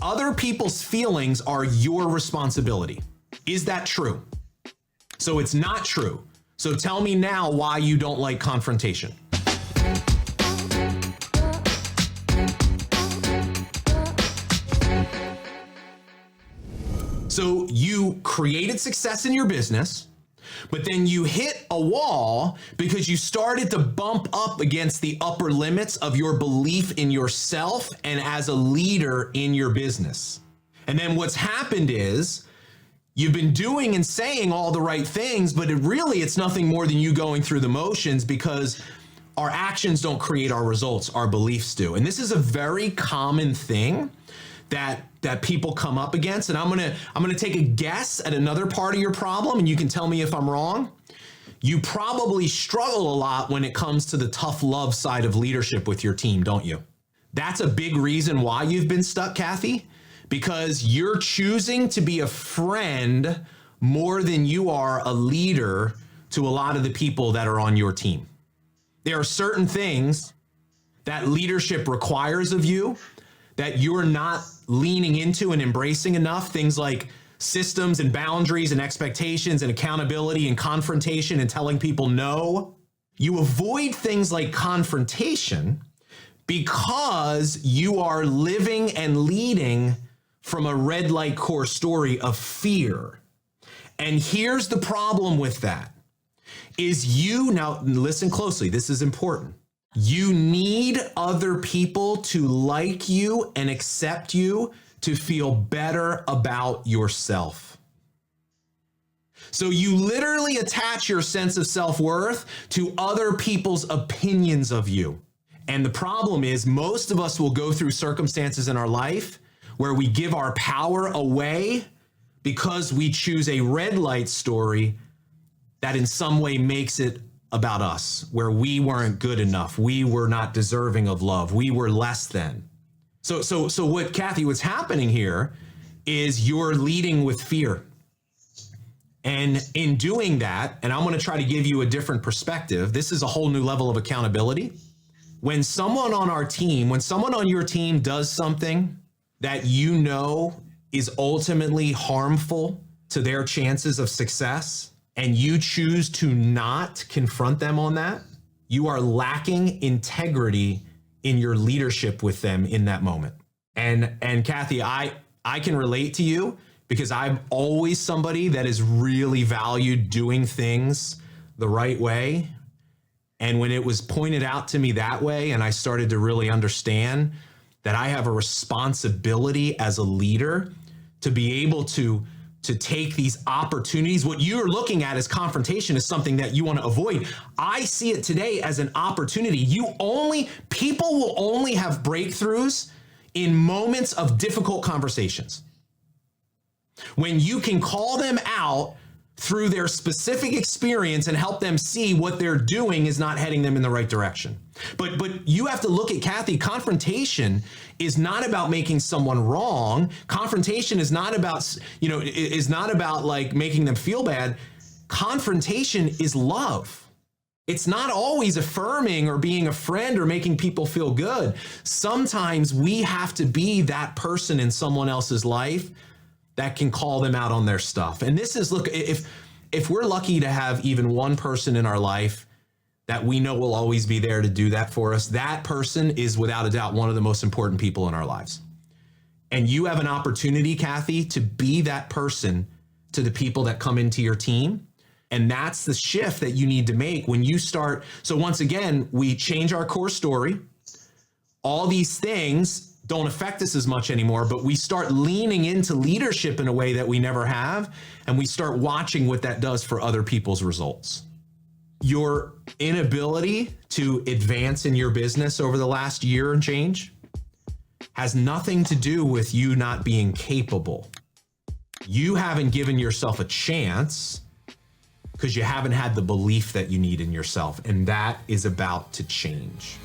other people's feelings are your responsibility. Is that true? So it's not true. So tell me now why you don't like confrontation. So you created success in your business, but then you hit a wall because you started to bump up against the upper limits of your belief in yourself and as a leader in your business. And then what's happened is you've been doing and saying all the right things, but it's nothing more than you going through the motions, because our actions don't create our results, our beliefs do. And this is a very common thing that people come up against. And I'm gonna take a guess at another part of your problem, and you can tell me if I'm wrong. You probably struggle a lot when it comes to the tough love side of leadership with your team, don't you? That's a big reason why you've been stuck, Kathy, because you're choosing to be a friend more than you are a leader to a lot of the people that are on your team. There are certain things that leadership requires of you that you're not leaning into and embracing enough. Things like systems and boundaries and expectations and accountability and confrontation and telling people no. You avoid things like confrontation because you are living and leading from a red light core story of fear. And here's the problem with that is now listen closely, this is important. You need other people to like you and accept you to feel better about yourself. So you literally attach your sense of self-worth to other people's opinions of you. And the problem is most of us will go through circumstances in our life where we give our power away because we choose a red light story that in some way makes it about us, where we weren't good enough, we were not deserving of love, we were less than. So what, Kathy, what's happening here is you're leading with fear. And in doing that, and I'm going to try to give you a different perspective, this is a whole new level of accountability. When someone on our team, when someone on your team does something that you know is ultimately harmful to their chances of success, and you choose to not confront them on that, you are lacking integrity in your leadership with them in that moment. And Kathy, I can relate to you because I'm always somebody that is really valued doing things the right way. And when it was pointed out to me that way, and I started to really understand that I have a responsibility as a leader to be able to take these opportunities. What you're looking at as confrontation is something that you want to avoid. I see it today as an opportunity. People will only have breakthroughs in moments of difficult conversations. When you can call them out through their specific experience and help them see what they're doing is not heading them in the right direction. But you have to look at, Kathy, confrontation is not about making someone wrong. Confrontation is not about, like making them feel bad. Confrontation is love. It's not always affirming or being a friend or making people feel good. Sometimes we have to be that person in someone else's life that can call them out on their stuff. And this is, look, if we're lucky to have even one person in our life that we know will always be there to do that for us, that person is without a doubt one of the most important people in our lives. And you have an opportunity, Kathy, to be that person to the people that come into your team. And that's the shift that you need to make when you start. So once again, we change our core story. All these things don't affect us as much anymore, but we start leaning into leadership in a way that we never have, and we start watching what that does for other people's results. Your inability to advance in your business over the last year and change has nothing to do with you not being capable. You haven't given yourself a chance because you haven't had the belief that you need in yourself, and that is about to change.